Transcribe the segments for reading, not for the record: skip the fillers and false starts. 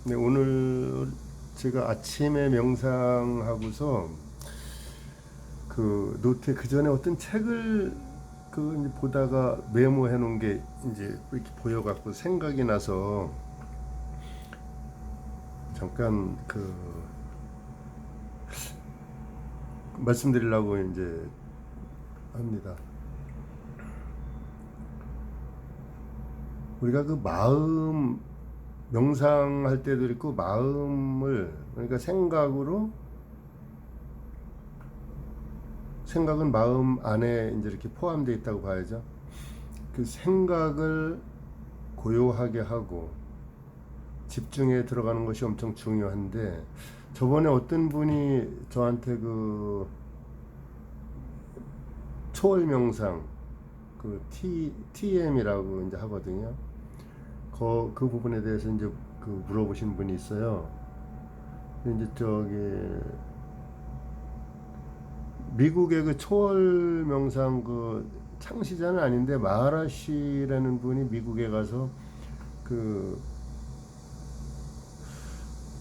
네, 오늘 제가 아침에 명상하고서 그 노트에 그 전에 어떤 책을 그 이제 보다가 메모해 놓은 게 이제 이렇게 보여갖고 생각이 나서 잠깐 그 말씀드리려고 이제 합니다. 우리가 그 마음 명상할 때도 있고 마음을 그러니까 생각은 마음 안에 이제 이렇게 포함되어 있다고 봐야죠. 그 생각을 고요하게 하고 집중에 들어가는 것이 엄청 중요한데 저번에 어떤 분이 저한테 그 초월 명상 그 TM이라고 이제 하거든요. 그 부분에 대해서 이제 그 물어보신 분이 있어요. 근데 이제 미국의 그 초월 명상 그 창시자는 아닌데 마하라시라는 분이 미국에 가서 그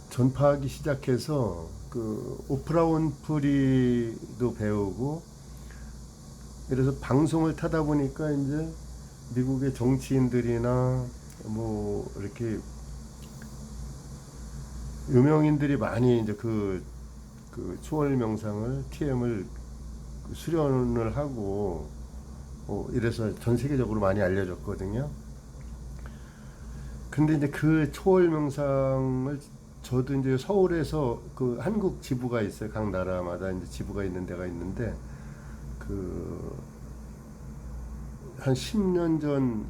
전파하기 시작해서 그 오프라 온프리도 배우고 그래서 방송을 타다 보니까 이제 미국의 정치인들이나 뭐 이렇게 유명인들이 많이 이제 그 초월 명상을 TM을 수련을 하고 이래서 전 세계적으로 많이 알려졌거든요. 근데 이제 그 초월 명상을 저도 이제 서울에서 그 한국 지부가 있어요. 각 나라마다 이제 지부가 있는 데가 있는데 그 한 10년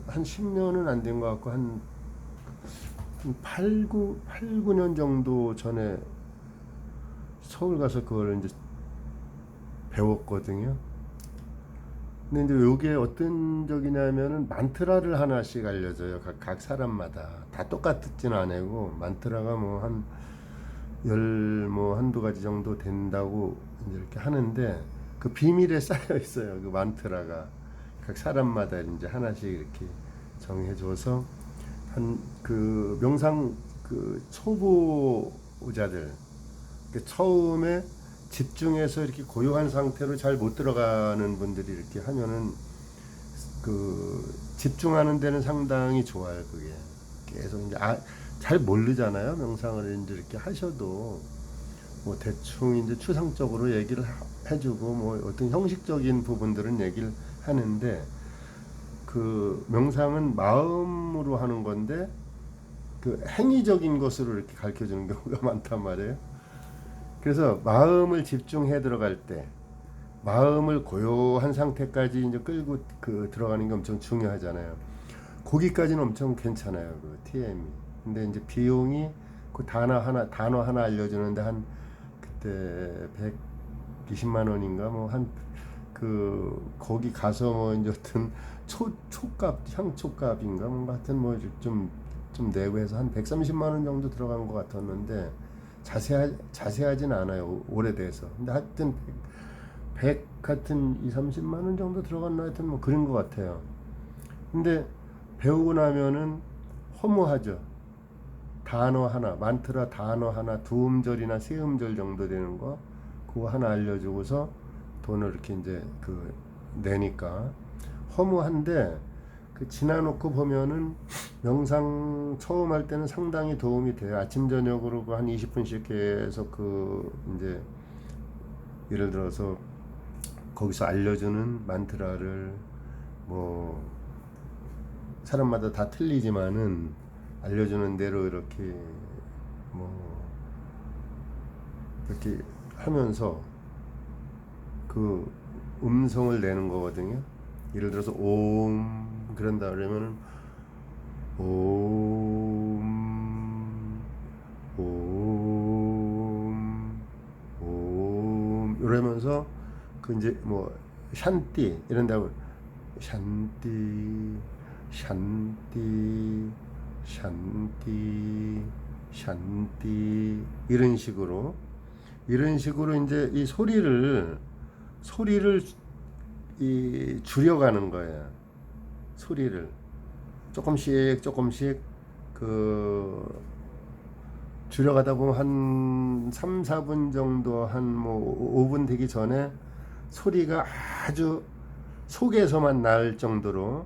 한 10년은 안 된 것 같고 한 8, 9년 정도 전에 서울 가서 그걸 이제 배웠거든요. 근데 이제 요게 어떤 적이냐면은 만트라를 하나씩 알려줘요. 각 사람마다. 다 똑같지는 않고, 만트라가 뭐 한, 뭐 한두 가지 정도 된다고 이제 이렇게 하는데, 그 비밀에 쌓여 있어요. 그 만트라가. 각 사람마다 이제 하나씩 이렇게 정해줘서, 그 명상 그 초보자들, 처음에 집중해서 이렇게 고요한 상태로 잘 못 들어가는 분들이 이렇게 하면은 그 집중하는 데는 상당히 좋아요. 그게 계속 이제 잘 모르잖아요. 명상을 이제 이렇게 하셔도 뭐 대충 이제 추상적으로 얘기를 해주고 뭐 어떤 형식적인 부분들은 얘기를 하는데 그 명상은 마음으로 하는 건데 그 행위적인 것으로 이렇게 가르쳐 주는 경우가 많단 말이에요. 그래서 마음을 집중해 들어갈 때 마음을 고요한 상태까지 이제 끌고 그 들어가는 게 엄청 중요하잖아요. 거기까지는 엄청 괜찮아요. 그 TM이. 근데 이제 비용이 그 단어 하나 알려주는데 한 그때 120만 원인가 뭐 한 그 거기 가서 뭐 이제 어떤 초값 향초값인가 뭐 하여튼 뭐 좀 내고 해서 한 130만 원 정도 들어간 것 같았는데 자세하진 않아요. 오래돼서. 근데 하여튼 100 같은 2, 30만 원 정도 들어갔나 하여튼 뭐 그런 것 같아요. 근데 배우고 나면은 허무하죠. 단어 하나, 만트라 단어 하나, 두 음절이나 세 음절 정도 되는 거, 그거 하나 알려주고서 돈을 이렇게 이제 그 내니까 허무한데 그 지나놓고 보면은 명상 처음 할 때는 상당히 도움이 돼요. 아침 저녁으로 한 20분씩 계속 그 이제 예를 들어서 거기서 알려주는 만트라를 뭐 사람마다 다 틀리지만은 알려주는 대로 이렇게 뭐 이렇게 하면서 그 음성을 내는 거거든요. 예를 들어서 옴 그런다 그러면은 옴 옴 옴 이러면서 그 이제 뭐 샨띠 이런다고 샨띠 샨띠 샨띠 샨띠 이런 식으로 이제 이 소리를 이 줄여가는 거예요. 소리를 조금씩 그 줄여가다 보면 한 3, 4분 정도 한 뭐 5분 되기 전에 소리가 아주 속에서만 날 정도로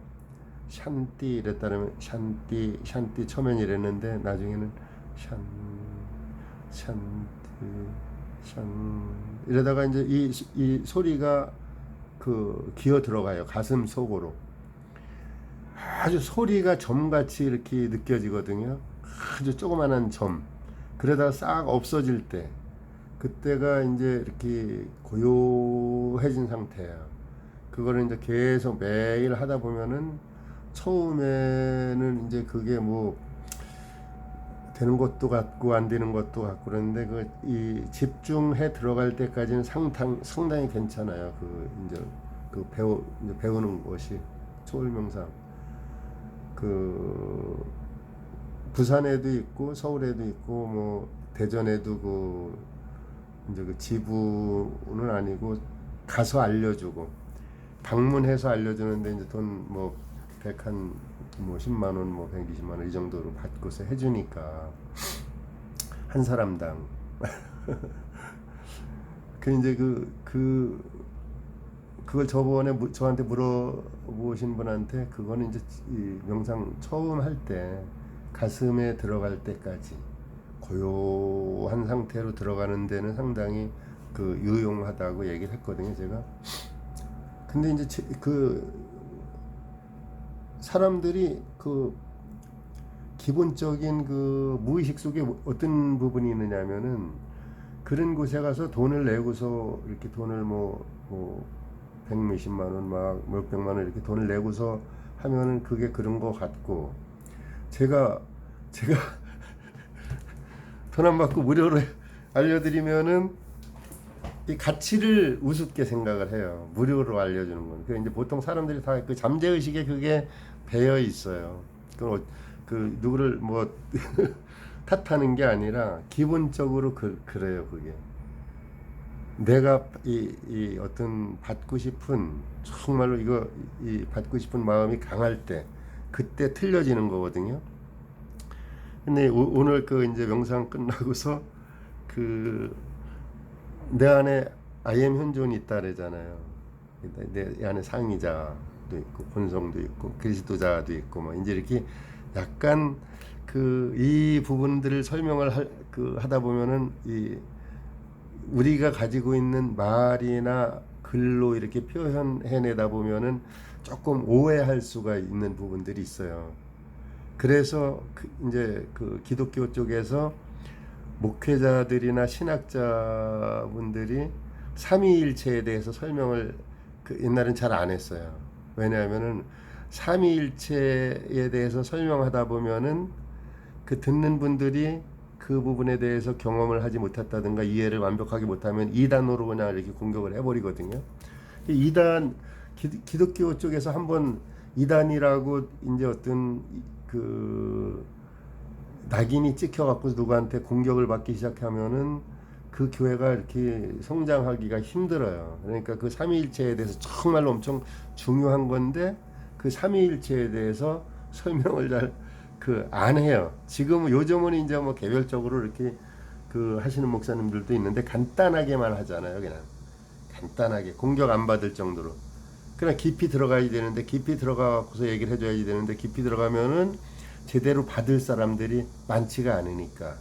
샨띠 이랬다면 샨띠 처음엔 이랬는데 나중에는 샨 샨 이러다가 이제 이 소리가 그 기어 들어가요. 가슴 속으로. 아주 소리가 점같이 이렇게 느껴지거든요. 아주 조그만한 점. 그러다가 싹 없어질 때, 그때가 이제 이렇게 고요해진 상태예요. 그거를 이제 계속 매일 하다 보면은 처음에는 이제 그게 뭐 되는 것도 같고 안 되는 것도 같고 그런데 그 이 집중해 들어갈 때까지는 상당히 괜찮아요. 그 이제 그 이제 배우는 것이 초월 명상. 그 부산에도 있고 서울에도 있고 뭐 대전에도 그 이제 그 지부는 아니고 가서 알려주고 방문해서 알려주는데 이제 돈 뭐 100한 뭐 10만 원 뭐 120만 원 이 정도로 받고서 해주니까 한 사람당 그 이제 그걸 저번에 저한테 물어보신 분한테 그거는 이제 이 명상 처음 할 때 가슴에 들어갈 때까지 고요한 상태로 들어가는 데는 상당히 그 유용하다고 얘기를 했거든요, 제가. 근데 이제 그 사람들이 그 기본적인 그 무의식 속에 어떤 부분이 있느냐면은 그런 곳에 가서 돈을 내고서 이렇게 돈을 뭐 백몇십만 원 막 몇백만 원 이렇게 돈을 내고서 하면은 그게 그런 거 같고 제가 돈 안 받고 무료로 알려드리면은 이 가치를 우습게 생각을 해요. 무료로 알려주는 건. 그 이제 보통 사람들이 다 그 잠재의식에 그게 배어 있어요. 그 누구를 뭐 탓하는 게 아니라 기본적으로 그래요. 그게 내가 이 어떤 받고 싶은 정말로 이 받고 싶은 마음이 강할 때 그때 틀려지는 거거든요. 근데 오늘 그 이제 명상 끝나고서 그 내 안에 I am 현존이 있다 그러잖아요. 내 안에 상의자도 있고 본성도 있고 그리스도자도 있고 뭐 이제 이렇게 약간 그 이 부분들을 설명을 하다 보면은 이 우리가 가지고 있는 말이나 글로 이렇게 표현해내다 보면은 조금 오해할 수가 있는 부분들이 있어요. 그래서 이제 그 기독교 쪽에서 목회자들이나 신학자분들이 삼위일체에 대해서 설명을 그 옛날엔 잘 안 했어요. 왜냐하면은 삼위일체에 대해서 설명하다 보면은 그 듣는 분들이 그 부분에 대해서 경험을 하지 못했다든가 이해를 완벽하게 못하면 이단으로 그냥 이렇게 공격을 해버리거든요. 이단 기독교 쪽에서 한번 이단이라고 이제 어떤 그 낙인이 찍혀갖고 누구한테 공격을 받기 시작하면은 그 교회가 이렇게 성장하기가 힘들어요. 그러니까 그 삼위일체에 대해서 정말로 엄청 중요한 건데 그 삼위일체에 대해서 설명을 잘 안 해요. 지금 요즘은 이제 뭐 개별적으로 이렇게 그 하시는 목사님들도 있는데 간단하게만 하잖아요. 그냥 간단하게 공격 안 받을 정도로. 그냥 깊이 들어가야 되는데 깊이 들어가고서 얘기를 해줘야지 되는데 깊이 들어가면은 제대로 받을 사람들이 많지가 않으니까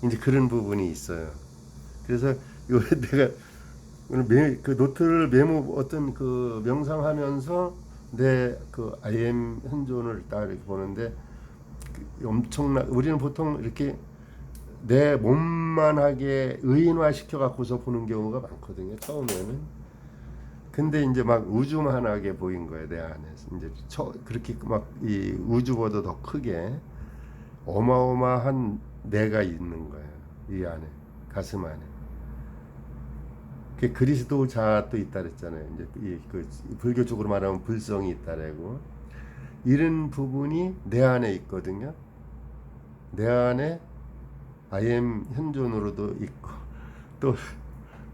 이제 그런 부분이 있어요. 그래서 내가 오늘 그 노트를 어떤 그 명상하면서 내 그 I am 현존을 딱 이렇게 보는데 우리는 보통 이렇게 내 몸만하게 의인화시켜 갖고서 보는 경우가 많거든요. 처음에는. 근데 이제 막 우주만하게 보인 거예요, 내 안에서. 이제 그렇게 막 이 우주보다 더 크게 어마어마한 내가 있는 거예요, 이 안에, 가슴 안에. 그 그리스도자도 있다 그랬잖아요. 이제 그 불교적으로 말하면 불성이 있다라고. 이런 부분이 내 안에 있거든요. 내 안에 I am 현존으로도 있고 또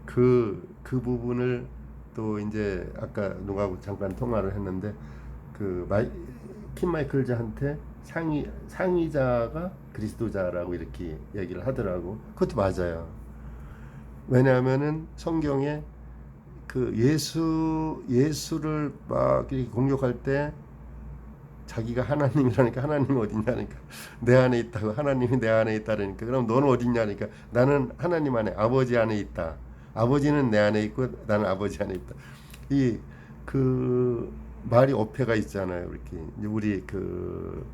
그 부분을 또 이제 아까 누구하고 잠깐 통화를 했는데 그 킴 마이클즈한테 상의자가 그리스도자라고 이렇게 얘기를 하더라고. 그것도 맞아요. 왜냐하면은 성경에 그 예수를 막 이렇게 공격할 때 자기가 하나님이라니까 하나님이 어딨냐니까 내 안에 있다고 하나님이 내 안에 있다라니까 그럼 너는 어딨냐니까 나는 하나님 안에 아버지 안에 있다. 아버지는 내 안에 있고 나는 아버지 안에 있다. 이 그 말이 어폐가 있잖아요. 이렇게 우리 그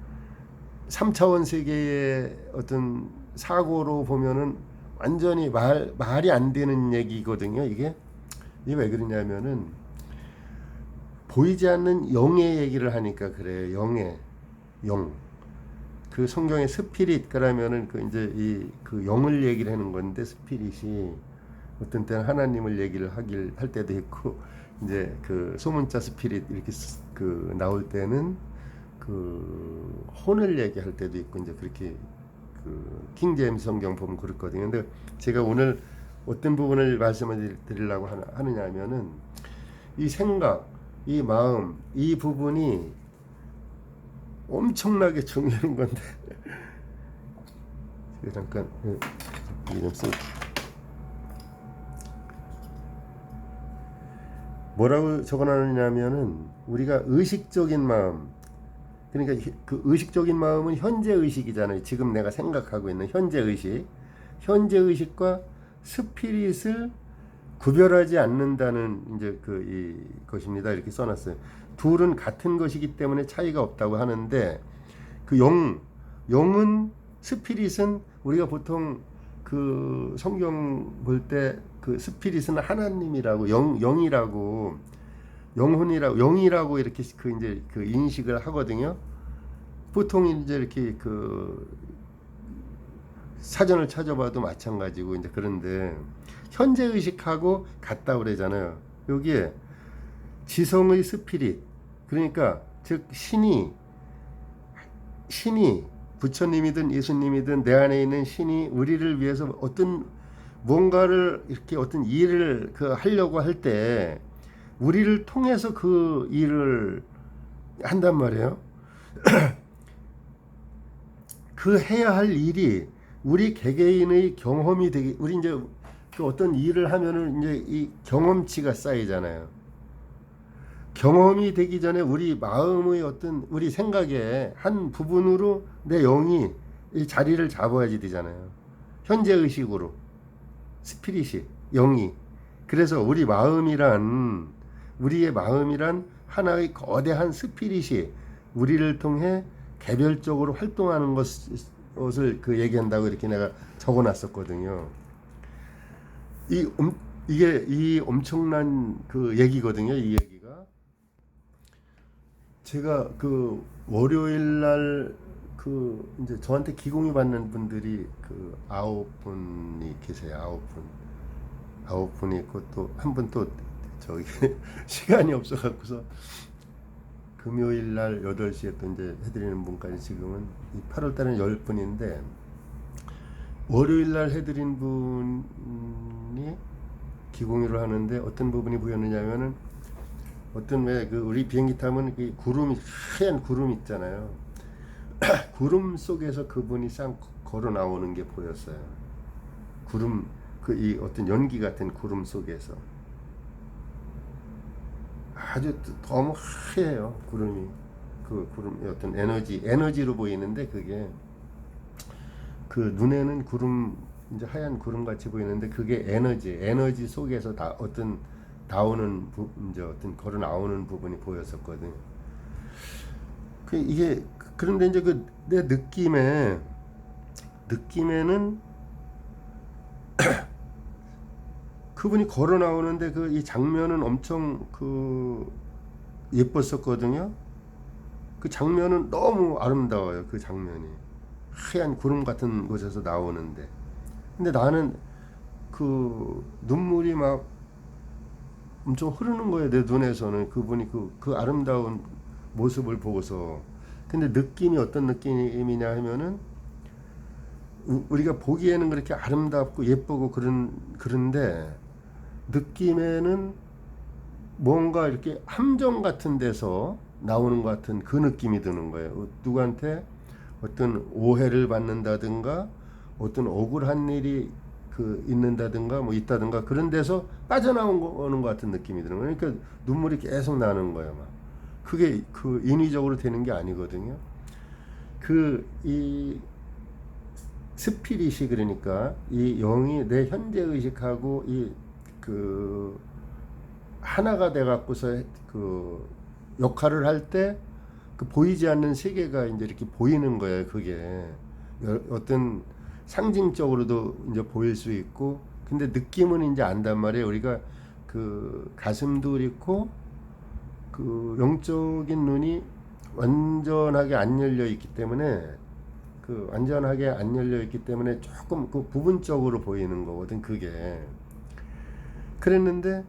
3차원 세계의 어떤 사고로 보면은 완전히 말이 안 되는 얘기거든요. 이게 왜 그러냐면은 보이지 않는 영의 얘기를 하니까 그래요. 영의 영. 그 성경의 스피릿 그러면은 그 이제 이 그 영을 얘기를 하는 건데 스피릿이 어떤 때는 하나님을 얘기를 할 때도 있고 이제 그 소문자 스피릿 이렇게 그 나올 때는 그 혼을 얘기할 때도 있고 이제 그렇게 그 킹제임스 성경 보면 그렇거든요. 근데 제가 오늘 어떤 부분을 말씀을 드리려고 하느냐 하면은 이 생각, 이 마음, 이 부분이 엄청나게 중요한 건데 제가 잠깐 이름 쓰 뭐라고 적어놨느냐면은 우리가 의식적인 마음 그러니까 그 의식적인 마음은 현재 의식이잖아요. 지금 내가 생각하고 있는 현재 의식, 현재 의식과 스피릿을 구별하지 않는다는 이제 그 것입니다. 이렇게 써놨어요. 둘은 같은 것이기 때문에 차이가 없다고 하는데 그 영은 스피릿은 우리가 보통 그 성경 볼 때 그 스피릿은 하나님이라고 영이라고 영이라고 이렇게 그 이제 그 인식을 하거든요. 보통 이제 이렇게 그 사전을 찾아봐도 마찬가지고 이제 그런데 현재 의식하고 같다 그러잖아요. 여기에 지성의 스피릿 그러니까 즉 신이 부처님이든 예수님이든 내 안에 있는 신이 우리를 위해서 어떤 뭔가를 이렇게 어떤 일을 그 하려고 할 때 우리를 통해서 그 일을 한단 말이에요. 그 해야 할 일이 우리 개개인의 경험이 되게 우리 이제 그 어떤 일을 하면은 이제 이 경험치가 쌓이잖아요. 경험이 되기 전에 우리 마음의 어떤 우리 생각의 한 부분으로 내 영이 이 자리를 잡아야지 되잖아요. 현재 의식으로 스피릿이 영이 그래서 우리의 마음이란 하나의 거대한 스피릿이 우리를 통해 개별적으로 활동하는 것을 그 얘기한다고 이렇게 내가 적어놨었거든요. 이게 이 엄청난 그 얘기거든요. 이 얘기가 제가 그 월요일 날 그 이제 저한테 기공이 받는 분들이 그 9분이 계세요. 9분이 있고 또 한 분 또 저기 시간이 없어 갖고서 금요일 날 8시에 또 이제 해드리는 분까지 지금은 8월 달에는 10분인데 월요일 날 해드린 분이 기공유를 하는데 어떤 부분이 보였느냐면은 어떤 왜 그 우리 비행기 타면 그 구름이 하얀 구름 있잖아요. 구름 속에서 그분이 쌍 걸어 나오는 게 보였어요. 구름 그 이 어떤 연기 같은 구름 속에서 아주 너무 하얘요 구름이. 그 구름이 어떤 에너지로 보이는데 그게 그 눈에는 구름 이제 하얀 구름 같이 보이는데 그게 에너지 속에서 다 어떤 나오는 이제 어떤 걸어 나오는 부분이 보였었거든. 그 이게 그런데 이제 그 내 느낌에는 그분이 걸어 나오는데 그 이 장면은 엄청 그 예뻤었거든요. 그 장면은 너무 아름다워요. 그 장면이 하얀 구름 같은 곳에서 나오는데 근데 나는 그 눈물이 막 엄청 흐르는 거예요. 내 눈에서는 그분이 그 아름다운 모습을 보고서. 근데 느낌이 어떤 느낌이냐 하면은 우리가 보기에는 그렇게 아름답고 예쁘고 그런데 느낌에는 뭔가 이렇게 함정 같은 데서 나오는 것 같은 그 느낌이 드는 거예요. 누구한테 어떤 오해를 받는다든가 어떤 억울한 일이 있는다든가 뭐 있다든가 그런 데서 빠져나오는 것 같은 느낌이 드는 거예요. 그러니까 눈물이 계속 나는 거예요. 막 그게 인위적으로 되는 게 아니거든요. 이 스피릿이, 그러니까 이 영이 내 현재 의식하고 하나가 돼 갖고서 역할을 할 때 보이지 않는 세계가 이제 이렇게 보이는 거예요. 그게 어떤 상징적으로도 이제 보일 수 있고, 근데 느낌은 이제 안단 말이에요. 우리가 가슴도 그렇고 영적인 눈이 완전하게 안 열려 있기 때문에 완전하게 안 열려 있기 때문에 조금 부분적으로 보이는 거거든. 그게 그랬는데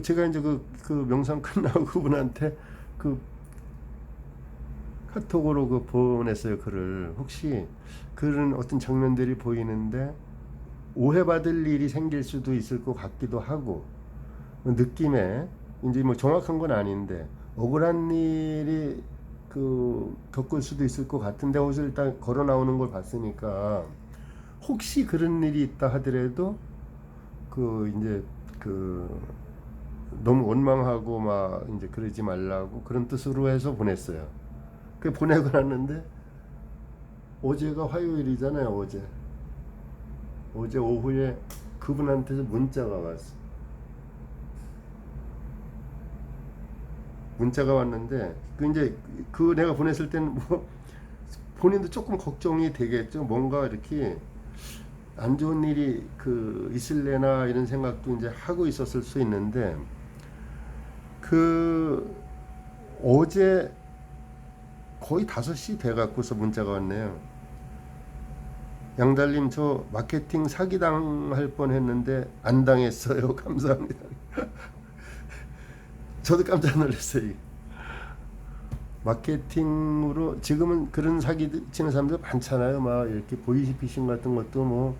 제가 이제 명상 끝나고 그분한테 카톡으로 보냈어요. 글을. 혹시 그런 어떤 장면들이 보이는데 오해받을 일이 생길 수도 있을 것 같기도 하고, 느낌에 이제 뭐 정확한 건 아닌데 억울한 일이 겪을 수도 있을 것 같은데, 옷을 일단 걸어 나오는 걸 봤으니까 혹시 그런 일이 있다 하더라도 이제 너무 원망하고 막 이제 그러지 말라고 그런 뜻으로 해서 보냈어요. 보내고 났는데 어제가 화요일이잖아요. 어제 오후에 그분한테서 문자가 왔어. 문자가 왔는데 이제 내가 보냈을 때는 뭐 본인도 조금 걱정이 되겠죠. 뭔가 이렇게 안 좋은 일이 있을래나 이런 생각도 이제 하고 있었을 수 있는데, 어제 거의 5시 돼 갖고서 문자가 왔네요. 양달님, 저 마케팅 사기당할 뻔했는데 안 당했어요. 감사합니다. 저도 깜짝 놀랐어요. 마케팅으로 지금은 그런 사기 치는 사람들 많잖아요. 막 이렇게 보이시피싱 같은 것도 뭐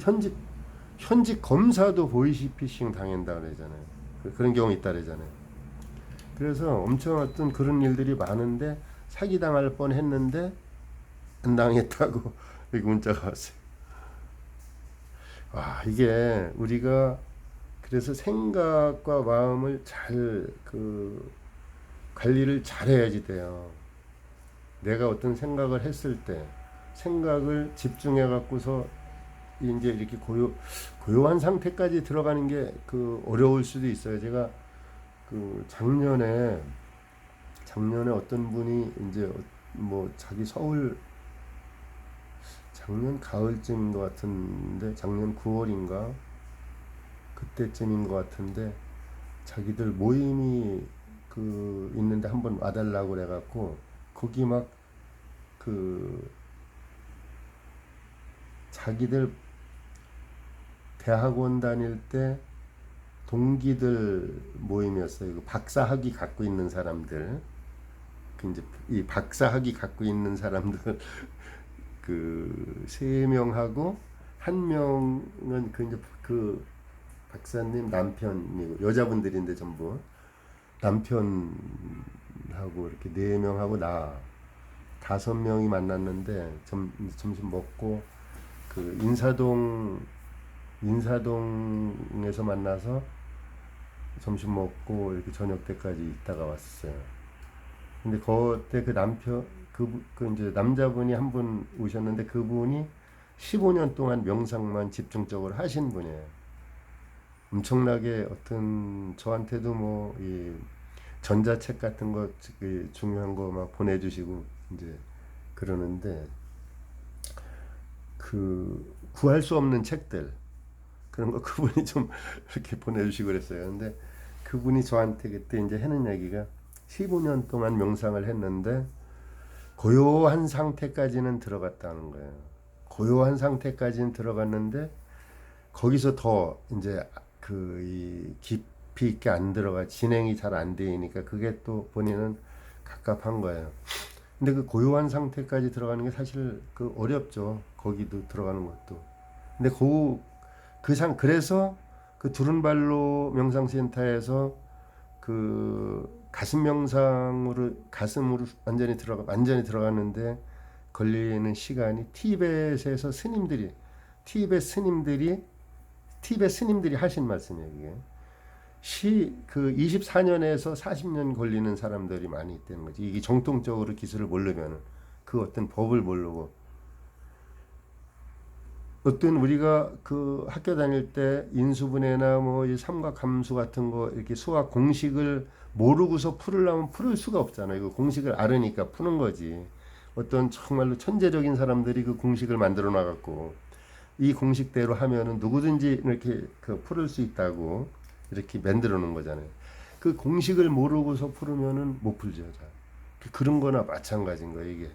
현직 검사도 보이시피싱 당한다 그러잖아요. 그런 경우 있다 그러잖아요. 그래서 엄청 어떤 그런 일들이 많은데 사기 당할 뻔했는데 안 당했다고 이렇게 문자가 왔어요. 와, 이게 우리가 그래서 생각과 마음을 잘 관리를 잘 해야지 돼요. 내가 어떤 생각을 했을 때 생각을 집중해 갖고서 이제 이렇게 고요한 상태까지 들어가는 게 어려울 수도 있어요. 제가 작년에 어떤 분이 이제 뭐 자기 서울 작년 가을쯤인 것 같은데, 작년 9월인가 그때쯤인 것 같은데, 자기들 모임이 있는데 한번 와달라고 그래갖고 거기 막 자기들 대학원 다닐 때 동기들 모임이었어요. 박사학위 갖고 있는 사람들, 이제 이 박사학위 갖고 있는 사람들 3명하고 한 명은 이제 박사님 남편이고, 여자분들인데 전부 남편하고 이렇게 4명하고 나 5명이 만났는데 점심 먹고 인사동에서 만나서 점심 먹고 이렇게 저녁 때까지 있다가 왔어요. 근데 그때 이제 남자분이 한 분 오셨는데, 그분이 15년 동안 명상만 집중적으로 하신 분이에요. 엄청나게 저한테도 뭐 이 전자책 같은 거 중요한 거 막 보내주시고 이제 그러는데, 구할 수 없는 책들 그런 거 그분이 좀 이렇게 보내주시고 그랬어요. 근데 그분이 저한테 그때 이제 하는 얘기가 15년 동안 명상을 했는데 고요한 상태까지는 들어갔다는 거예요. 고요한 상태까지는 들어갔는데 거기서 더 이제 이 깊이 있게 안 들어가, 진행이 잘 안 되니까 그게 또 본인은 갑갑한 거예요. 근데 고요한 상태까지 들어가는 게 사실 어렵죠. 거기도 들어가는 것도. 근데 그래서 두른발로 명상센터에서 가슴 명상으로 가슴으로 완전히 들어가는데 걸리는 시간이 티벳 스님들이 티벳 스님들이 하신 말씀이에요. 이게 그 24년에서 40년 걸리는 사람들이 많이 있다는 거지. 이게 정통적으로 기술을 모르면은 그 어떤 법을 모르고 어떤 우리가 그 학교 다닐 때 인수분해나 뭐 이 삼각함수 같은 거 이렇게 수학 공식을 모르고서 풀으려면 풀을 수가 없잖아요. 그 공식을 알으니까 푸는 거지. 어떤 정말로 천재적인 사람들이 그 공식을 만들어 놔갖고 이 공식대로 하면은 누구든지 이렇게 그 풀을 수 있다고 이렇게 만들어 놓은 거잖아요. 그 공식을 모르고서 풀으면은 못 풀죠. 잘. 그런 거나 마찬가지인 거예요, 이게.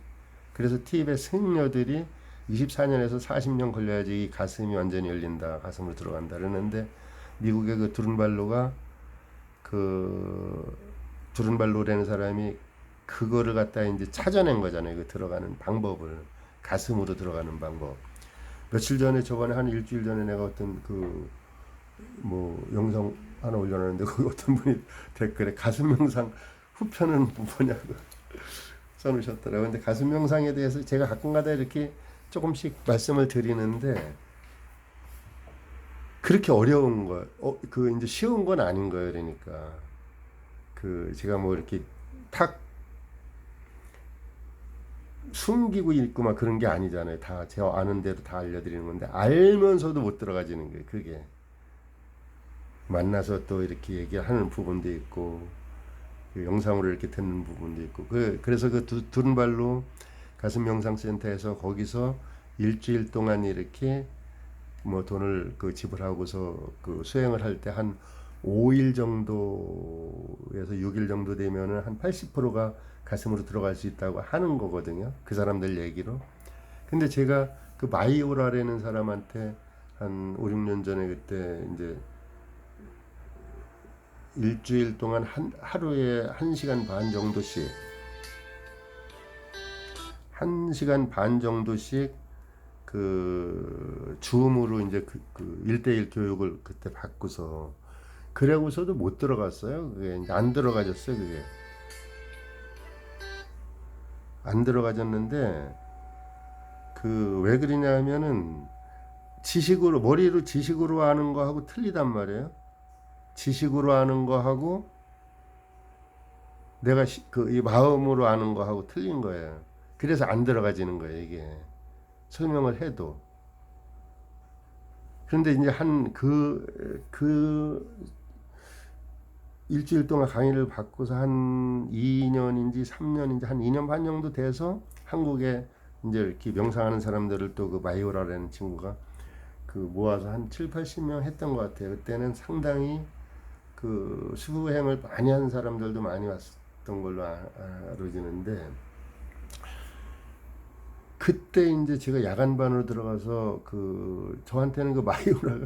그래서 티입의 승려들이 24년에서 40년 걸려야지 이 가슴이 완전히 열린다, 가슴으로 들어간다 그러는데 미국의 그 두른발로라는 사람이 그거를 갖다 이제 찾아낸 거잖아요. 그 들어가는 방법을 가슴으로 들어가는 방법. 며칠 전에 저번에 한 일주일 전에 내가 어떤 그 뭐 영상 하나 올려놨는데 거기 어떤 분이 댓글에 가슴 명상 후편은 뭐냐고 써놓으셨더라고요. 근데 가슴 명상에 대해서 제가 가끔가다 이렇게 조금씩 말씀을 드리는데 그렇게 어려운 거, 그 이제 쉬운 건 아닌 거예요. 그러니까 그 제가 뭐 이렇게 탁 숨기고 있고 막 그런 게 아니잖아요. 다 제가 아는 대로 다 알려드리는 건데 알면서도 못 들어가지는 거예요. 그게 만나서 또 이렇게 얘기하는 부분도 있고 그 영상으로 이렇게 듣는 부분도 있고 그래서 그 두른발로 가슴 명상센터에서 거기서 일주일 동안 이렇게 뭐 돈을 그 지불하고서 그 수행을 할 때 한 5일 정도에서 6일 정도 되면은 한 80%가 가슴으로 들어갈 수 있다고 하는 거거든요. 그 사람들 얘기로. 근데 제가 그 마이오라라는 사람한테 한 5, 6년 전에 그때 이제 일주일 동안 하루에 1시간 반 정도씩 1시간 반 정도씩 그 줌으로 이제 그 1대1 교육을 그때 받고서 그러고서도 못 들어갔어요. 그게 이제 안 들어가졌어요. 그게 안 들어가졌는데 그 왜 그러냐면은 머리로 지식으로 아는 거하고 틀리단 말이에요. 지식으로 아는 거하고 내가 이 마음으로 아는 거하고 틀린 거예요. 그래서 안 들어가지는 거예요. 이게 설명을 해도. 그런데 이제 그 일주일 동안 강의를 받고서 한 2년인지 3년인지 한 2년 반 정도 돼서 한국에 이제 이렇게 명상하는 사람들을 또 그 마이오라라는 친구가 그 모아서 한 7, 80명 했던 것 같아요. 그때는 상당히 그 수행을 많이 한 사람들도 많이 왔던 걸로 알아지는데 그때 이제 제가 야간반으로 들어가서 그 저한테는 그 마이오라가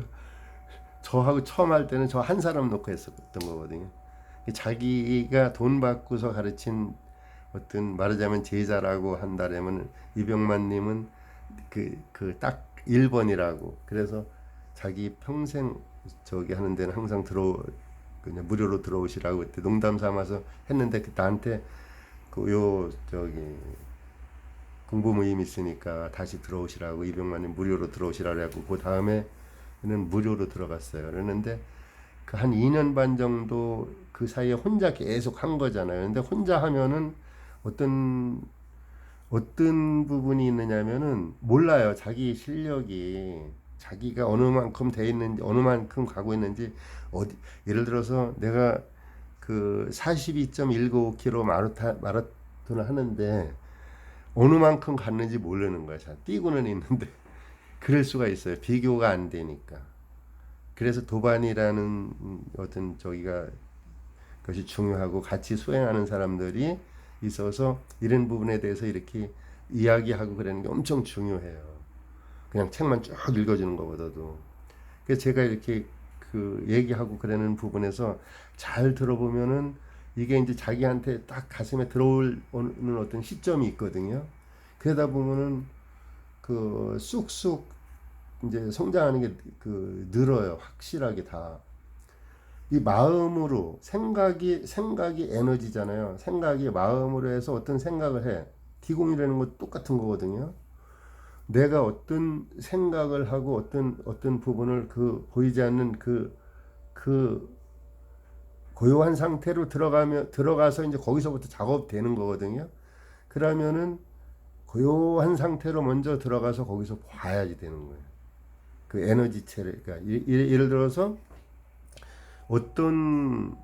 저하고 처음 할 때는 저 한 사람 놓고 했었던 거거든요. 자기가 돈 받고서 가르친 어떤 말하자면 제자라고 한다라면 이병만님은 그 딱 1번이라고. 그래서 자기 평생 저기 하는 데는 항상 그냥 무료로 들어오시라고 그때 농담 삼아서 했는데 나한테 그 저기 공부 모임 있으니까 다시 들어오시라고 이병만님 무료로 들어오시라고 하고 그 다음에는 무료로 들어갔어요. 그랬는데 그 한 2년 반 정도 그 사이에 혼자 계속 한 거잖아요. 근데 혼자 하면은 어떤 부분이 있느냐면은 몰라요. 자기 실력이 자기가 어느 만큼 돼 있는지 어느 만큼 가고 있는지 예를 들어서 내가 그 42.195km 마라톤을 하는데 어느 만큼 갔는지 모르는 거야. 잘 뛰고는 있는데 그럴 수가 있어요. 비교가 안 되니까. 그래서 도반이라는 어떤 것이 중요하고 같이 수행하는 사람들이 있어서 이런 부분에 대해서 이렇게 이야기하고 그러는 게 엄청 중요해요. 그냥 책만 쭉 읽어주는 것보다도. 그래서 제가 이렇게 그 얘기하고 그러는 부분에서 잘 들어보면은 이게 이제 자기한테 딱 가슴에 들어오는 어떤 시점이 있거든요. 그러다 보면은 그 쑥쑥 이제 성장하는 게 늘어요. 확실하게 다. 이 마음으로 생각이 에너지잖아요. 생각이 마음으로 해서 어떤 생각을 해. 기공이라는 거 똑같은 거거든요. 내가 어떤 생각을 하고 어떤 부분을 그 보이지 않는 그 고요한 상태로 들어가서 이제 거기서부터 작업되는 거거든요. 그러면은 고요한 상태로 먼저 들어가서 거기서 봐야지 되는 거예요. 그 에너지체를, 그러니까 예를 들어서 어떤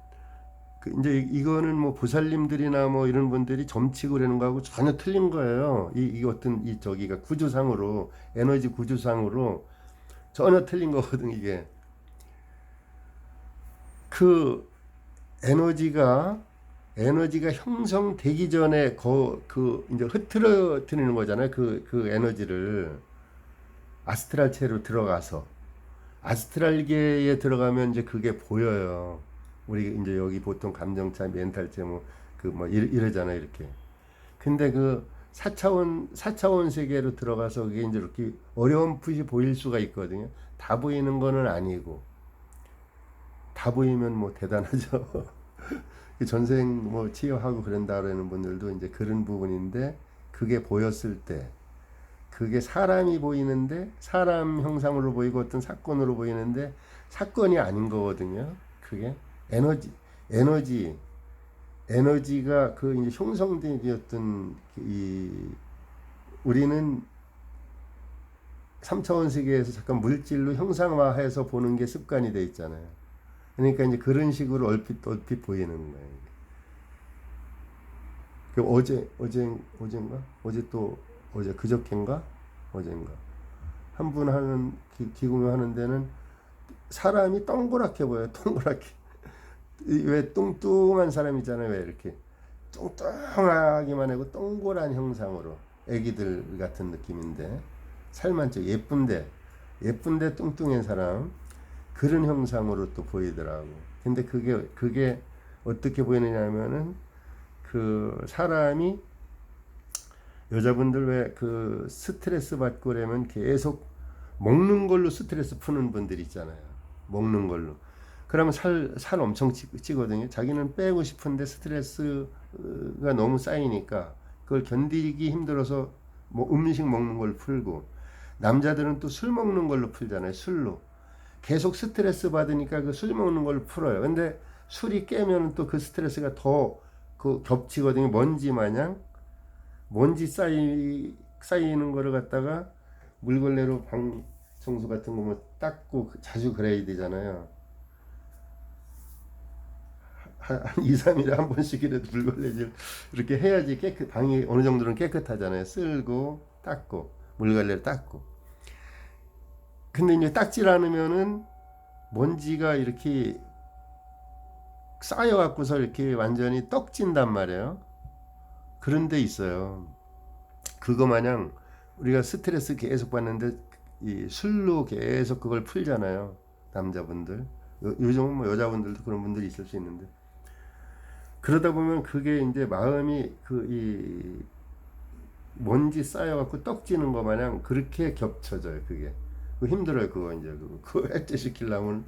이제 이거는 뭐 보살님들이나 뭐 이런 분들이 점치고 그러는 거하고 전혀 틀린 거예요. 이 어떤 이 저기가 구조상으로, 에너지 구조상으로 전혀 틀린 거거든. 이게 그 에너지가 형성되기 전에 그 이제 흐트러뜨리는 거잖아요. 그 에너지를 아스트랄체로 들어가서 아스트랄계에 들어가면 이제 그게 보여요. 우리 이제 여기 보통 감정차, 멘탈체 뭐 이러잖아요, 이렇게. 근데 그 4차원 세계로 들어가서 그게 이제 이렇게 어렴풋이 보일 수가 있거든요. 다 보이는 거는 아니고. 다 보이면 뭐 대단하죠. 전생 뭐 치유하고 그런다 그러는 분들도 이제 그런 부분인데, 그게 보였을 때 그게 사람이 보이는데 사람 형상으로 보이고 어떤 사건으로 보이는데 사건이 아닌 거거든요. 그게 에너지 에너지 에너지가 그 이제 형성되었던 이 우리는 3차원 세계에서 잠깐 물질로 형상화해서 보는 게 습관이 돼 있잖아요. 그러니까 이제 그런 식으로 얼핏 보이는 거예요. 그 어젠가 어제 그저께인가 어젠가 한 분 하는 기금을 하는 데는 사람이 동그랗게 보여요. 동그랗게. 왜 뚱뚱한 사람 있잖아요. 왜 이렇게 뚱뚱하기만 하고 동그란 형상으로 애기들 같은 느낌인데 살만 쪄 예쁜데 뚱뚱한 사람 그런 형상으로 또 보이더라고. 근데 그게 어떻게 보이느냐 하면은 그 사람이 여자분들 왜 그 스트레스 받고 그러면 계속 먹는 걸로 스트레스 푸는 분들 있잖아요. 먹는 걸로. 그러면 살 엄청 찌거든요. 자기는 빼고 싶은데 스트레스가 너무 쌓이니까 그걸 견디기 힘들어서 뭐 음식 먹는 걸 풀고, 남자들은 또 술 먹는 걸로 풀잖아요. 술로. 계속 스트레스 받으니까 그 술 먹는 걸 풀어요. 근데 술이 깨면 또 그 스트레스가 더 그 겹치거든요. 먼지 쌓이는 거를 갖다가 물걸레로 방 청소 같은 거 뭐 닦고 자주 그래야 되잖아요. 한 2, 3일에 한 번씩이라도 물걸레질 이렇게 해야지 방이 어느 정도는 깨끗하잖아요. 쓸고 닦고 물걸레를 닦고. 근데 이제 닦질 않으면은 먼지가 이렇게 쌓여 갖고서 이렇게 완전히 떡진단 말이에요. 그런 데 있어요. 그거 마냥 우리가 스트레스 계속 받는데 이 술로 계속 그걸 풀잖아요. 남자분들. 요즘은 뭐 여자분들도 그런 분들이 있을 수 있는데. 그러다 보면 그게 이제 마음이 이 먼지 쌓여갖고 떡지는 거 마냥 그렇게 겹쳐져요. 그게. 힘들어요. 그거 이제 그거 해제시키려면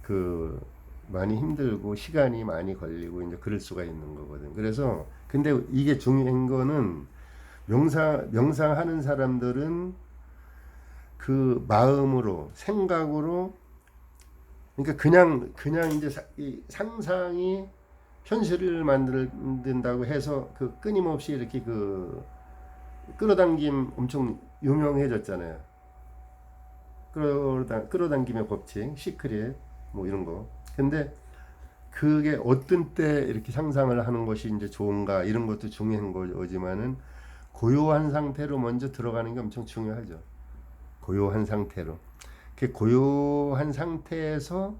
그 많이 힘들고 시간이 많이 걸리고 이제 그럴 수가 있는 거거든. 그래서 근데 이게 중요한 거는 명상하는 사람들은 그 마음으로 생각으로, 그러니까 그냥 이제 이 상상이 현실을 만든다고 해서 그 끊임없이 이렇게 그 끌어당김 엄청 유명해졌잖아요. 끌어당김의 법칙, 시크릿 뭐 이런 거. 근데 그게 어떤 때 이렇게 상상을 하는 것이 이제 좋은가 이런 것도 중요한 거지만은 고요한 상태로 먼저 들어가는 게 엄청 중요하죠. 고요한 상태로. 그 고요한 상태에서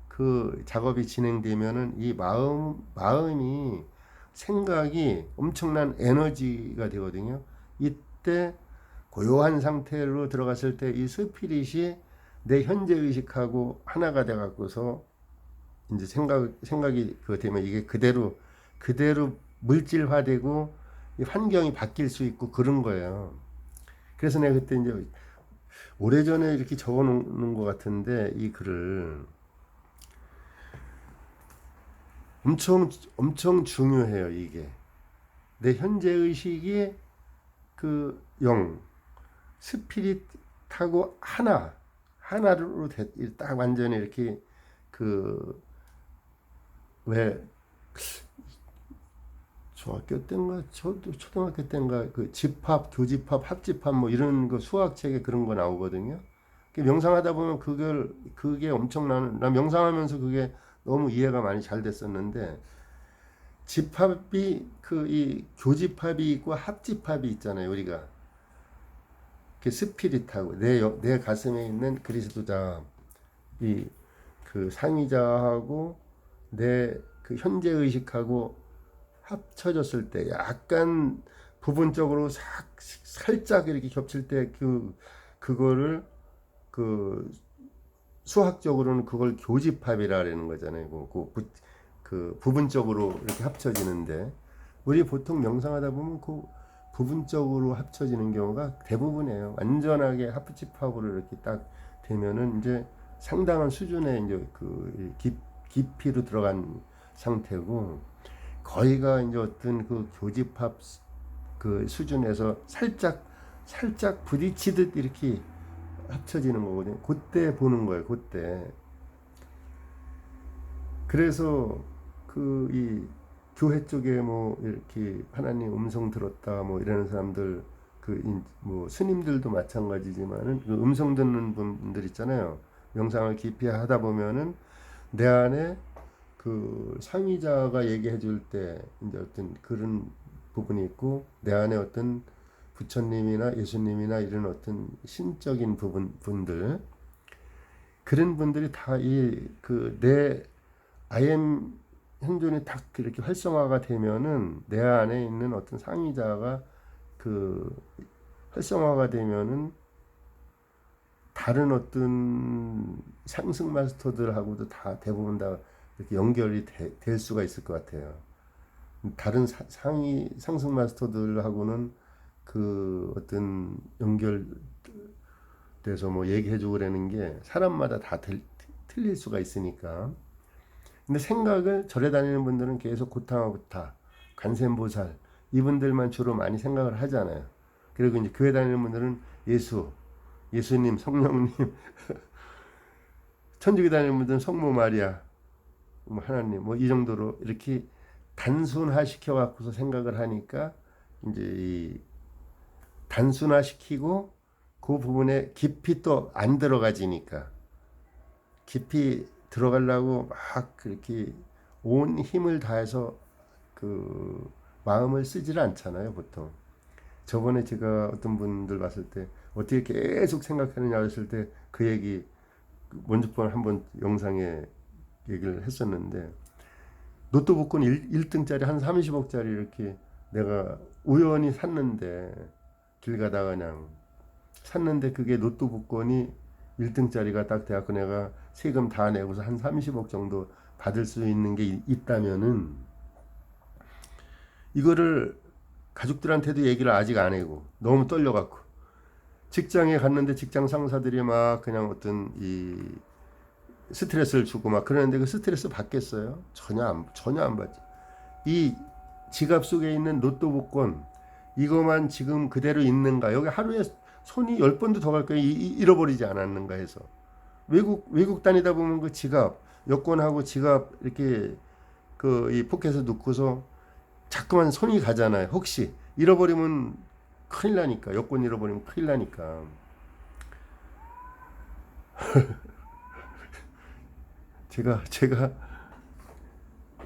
그 작업이 진행되면은 이 마음이 생각이 엄청난 에너지가 되거든요. 이때 고요한 상태로 들어갔을 때 이 스피릿이 내 현재 의식하고 하나가 돼 갖고서 이제 생각이 그 되면 이게 그대로 물질화되고 환경이 바뀔 수 있고 그런 거예요. 그래서 내가 그때 이제 오래전에 이렇게 적어 놓는 것 같은데 이 글을 엄청 중요해요, 이게. 내 현재 의식이 그 영, 스피릿하고 하나로 딱 완전히 이렇게 그, 왜, 중학교 때인가, 초등학교 때인가, 그 집합, 교집합, 합집합 뭐 이런 거 수학책에 그런 거 나오거든요. 명상하다 보면 그게 엄청난, 나 명상하면서 그게 너무 이해가 많이 잘 됐었는데, 집합이 이 교집합이 있고 합집합이 있잖아요. 우리가 그 스피릿하고 내 가슴에 있는 그리스도자 이 그 상위자하고 내 그 현재 의식하고 합쳐졌을 때 약간 부분적으로 살짝 이렇게 겹칠 때 그거를 그 수학적으로는 그걸 교집합이라는 거잖아요. 그 부분적으로 이렇게 합쳐지는데 우리 보통 명상하다 보면 그 부분적으로 합쳐지는 경우가 대부분이에요. 완전하게 합집합으로 이렇게 딱 되면은 이제 상당한 수준의 이제 그 깊이로 들어간 상태고 거의가 이제 어떤 그 교집합 그 수준에서 살짝 부딪히듯 이렇게 합쳐지는 거거든요. 그때 보는 거예요. 그때. 그래서 그 이 교회 쪽에 뭐 이렇게 하나님 음성 들었다 뭐 이러는 사람들 뭐 스님들도 마찬가지지만은 그 음성 듣는 분들 있잖아요. 명상을 깊이 하다 보면은 내 안에 그 상위자가 얘기해 줄 때 이제 어떤 그런 부분이 있고 내 안에 어떤 부처님이나 예수님이나 이런 어떤 신적인 분들 그런 분들이 다 이 그 내 IM 현존이 딱 이렇게 활성화가 되면은 내 안에 있는 어떤 상위자가 그 활성화가 되면은 다른 어떤 상승 마스터들하고도 다 대부분 다 이렇게 연결이 될 수가 있을 것 같아요. 다른 상위 상승 마스터들하고는 그 어떤 연결돼서 뭐 얘기해주고 그러는 게 사람마다 다 틀릴 수가 있으니까. 근데 생각을 절에 다니는 분들은 계속 고타마부타, 관세음보살 이분들만 주로 많이 생각을 하잖아요. 그리고 이제 교회 다니는 분들은 예수님, 성령님, 천주교 다니는 분들은 성모 마리아, 뭐 하나님, 뭐 이 정도로 이렇게 단순화 시켜 갖고서 생각을 하니까 이제 이 단순화 시키고 그 부분에 깊이 또 안 들어가지니까 깊이 들어가려고 막 그렇게 온 힘을 다해서 그 마음을 쓰질 않잖아요, 보통. 저번에 제가 어떤 분들 봤을 때 어떻게 계속 생각하느냐 했을 때 그 얘기 먼저 번 한번 영상에 얘기를 했었는데 노트북권 1등짜리 한 30억짜리 이렇게 내가 우연히 샀는데 길 가다가 그냥 샀는데 그게 노트북권이 1등짜리가 딱 돼갖고 내가 세금 다 내고서 한 30억 정도 받을 수 있는 게 있다면은 이거를 가족들한테도 얘기를 아직 안 하고 너무 떨려갖고 직장에 갔는데 직장 상사들이 막 그냥 어떤 이 스트레스를 주고 막 그러는데 그 스트레스 받겠어요? 전혀 안 받지. 이 지갑 속에 있는 로또 복권 이거만 지금 그대로 있는가? 여기 하루에 손이 10번도 더 갈 거예요. 잃어버리지 않았는가 해서. 외국 다니다 보면 그 지갑, 여권하고 지갑 이렇게 그 이 포켓에 넣고서 자꾸만 손이 가잖아요. 혹시 잃어버리면 큰일 나니까. 여권 잃어버리면 큰일 나니까. 제가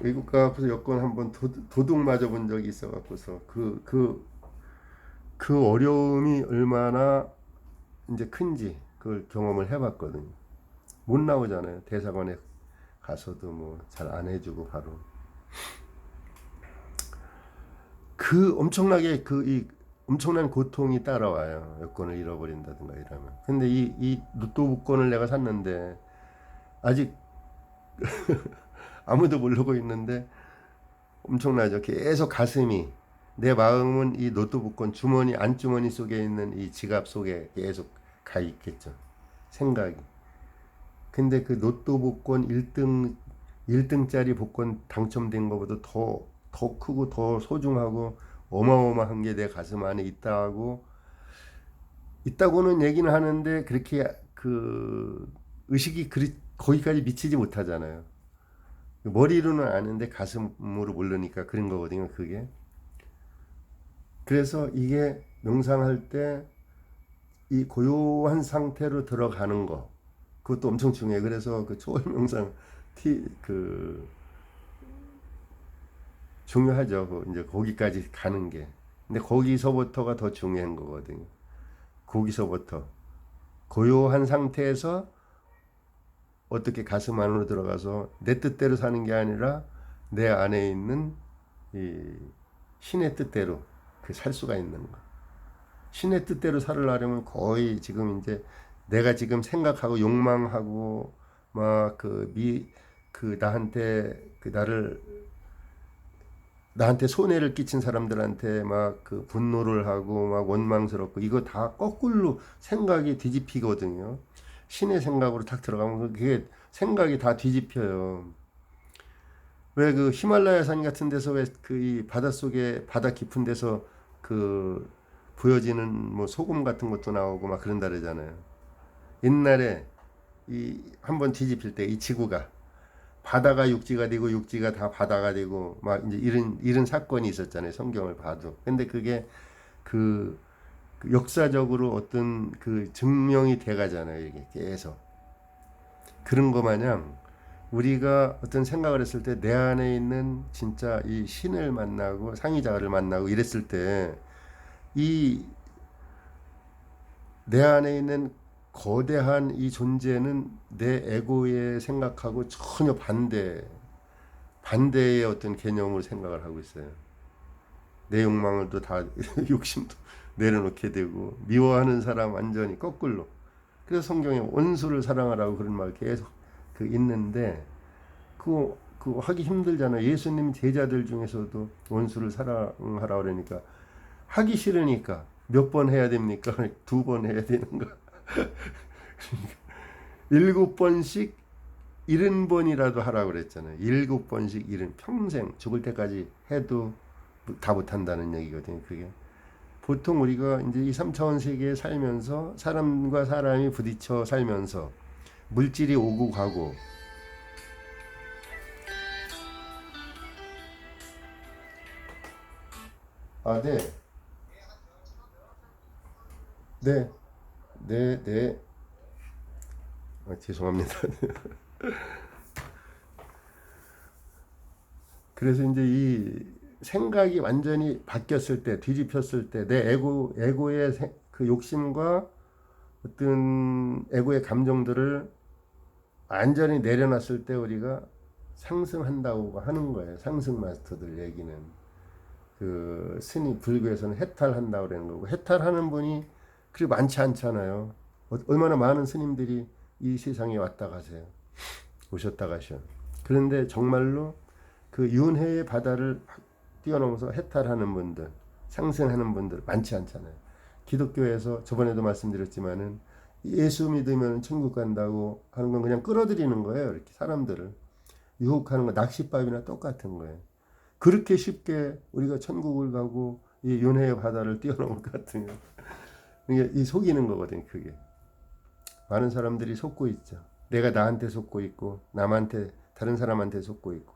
외국 가서 여권 한번 도둑 맞아본 적이 있어갖고서 그 어려움이 얼마나 이제 큰지 그걸 경험을 해봤거든요. 못 나오잖아요. 대사관에 가서도 뭐 잘 안 해주고 바로 그 엄청나게 이 엄청난 고통이 따라와요. 여권을 잃어버린다든가 이러면. 근데 이 노트북권을 내가 샀는데 아직 아무도 모르고 있는데 엄청나죠. 계속 가슴이 내 마음은 이 노트북권 주머니 안주머니 속에 있는 이 지갑 속에 계속 가 있겠죠. 생각이. 근데 그 노트북권 1등 1등짜리 복권 당첨된 것보다 더 크고 더 소중하고 어마어마한 게 내 가슴 안에 있다고는 얘기는 하는데 그렇게 그 의식이 거기까지 미치지 못하잖아요. 머리로는 아는데 가슴으로 모르니까 그런 거거든요, 그게. 그래서 이게 명상할 때 이 고요한 상태로 들어가는 거, 그것도 엄청 중요해요. 그래서 그 초월 명상 그 중요하죠. 이제 거기까지 가는 게. 근데 거기서부터가 더 중요한 거거든요. 거기서부터 고요한 상태에서 어떻게 가슴 안으로 들어가서 내 뜻대로 사는 게 아니라 내 안에 있는 이 신의 뜻대로 그 살 수가 있는 거. 신의 뜻대로 살으려면 거의 지금 이제 내가 지금 생각하고 욕망하고 막 나한테 손해를 끼친 사람들한테 막 그 분노를 하고 막 원망스럽고 이거 다 거꾸로 생각이 뒤집히거든요. 신의 생각으로 탁 들어가면 그게 생각이 다 뒤집혀요. 왜 그 히말라야 산 같은 데서 왜 그 이 바닷속에 바다 깊은 데서 그 보여지는 뭐 소금 같은 것도 나오고 막 그런다 그러잖아요. 옛날에 이 한번 뒤집힐 때 이 지구가 바다가 육지가 되고 육지가 다 바다가 되고 막 이제 이런 사건이 있었잖아요. 성경을 봐도. 근데 그게 그, 그 역사적으로 어떤 그 증명이 돼 가잖아요. 이게 계속. 그런 거 마냥 우리가 어떤 생각을 했을 때 내 안에 있는 진짜 이 신을 만나고 상의자를 만나고 이랬을 때 이 내 안에 있는 거대한 이 존재는 내 에고의 생각하고 전혀 반대의 어떤 개념으로 생각을 하고 있어요. 내 욕망을 또 다 욕심도 내려놓게 되고 미워하는 사람 완전히 거꾸로. 그래서 성경에 원수를 사랑하라고 그런 말 계속 그 있는데 그거 하기 힘들잖아요. 예수님 제자들 중에서도 원수를 사랑하라 그러니까 하기 싫으니까 몇 번 해야 됩니까? 2번 해야 되는가? 7번씩 70번이라도 하라고 그랬잖아요. 7번씩 평생 죽을 때까지 해도 다 못한다는 얘기거든요. 그게 보통 우리가 이제 이 3차원 세계에 살면서 사람과 사람이 부딪혀 살면서 물질이 오고 가고 네. 네. 네, 네. 죄송합니다. 그래서 이제 이 생각이 완전히 바뀌었을 때, 뒤집혔을 때, 내 에고의 그 욕심과 어떤 에고의 감정들을 완전히 내려놨을 때 우리가 상승한다고 하는 거예요. 상승 마스터들 얘기는. 그 불교에서는 해탈한다고 그러는 거고, 해탈하는 분이 그리 많지 않잖아요. 얼마나 많은 스님들이 이 세상에 왔다 가세요. 오셨다 가셔. 그런데 정말로 그 윤회의 바다를 뛰어넘어서 해탈하는 분들, 상승하는 분들 많지 않잖아요. 기독교에서 저번에도 말씀드렸지만은 예수 믿으면 천국 간다고 하는 건 그냥 끌어들이는 거예요. 이렇게 사람들을 유혹하는 거 낚싯밥이나 똑같은 거예요. 그렇게 쉽게 우리가 천국을 가고 이 윤회의 바다를 뛰어넘을 것 같은 거. 이게 이 속이는 거거든요. 그게 많은 사람들이 속고 있죠. 내가 나한테 속고 있고 남한테 다른 사람한테 속고 있고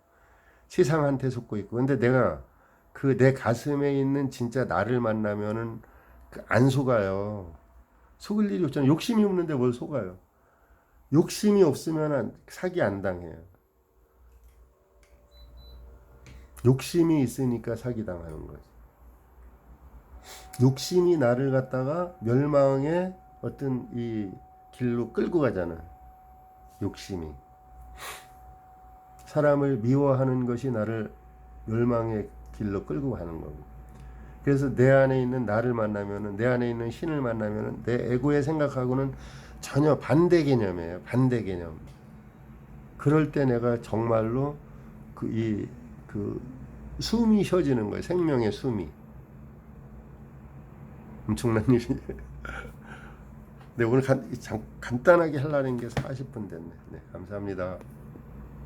세상한테 속고 있고. 근데 내가 그 내 가슴에 있는 진짜 나를 만나면은 안 속아요. 속을 일이 없잖아요. 욕심이 없는데 뭘 속아요. 욕심이 없으면 사기 안 당해요. 욕심이 있으니까 사기 당하는 거죠. 욕심이 나를 갖다가 멸망의 어떤 이 길로 끌고 가잖아. 욕심이. 사람을 미워하는 것이 나를 멸망의 길로 끌고 가는 거고. 그래서 내 안에 있는 나를 만나면은, 내 안에 있는 신을 만나면은 내 에고의 생각하고는 전혀 반대 개념이에요. 반대 개념. 그럴 때 내가 정말로 그 숨이 쉬어지는 거예요. 생명의 숨이. 엄청난 일이. 네, 오늘 간단하게 하려는 게 40분 됐네. 네, 감사합니다.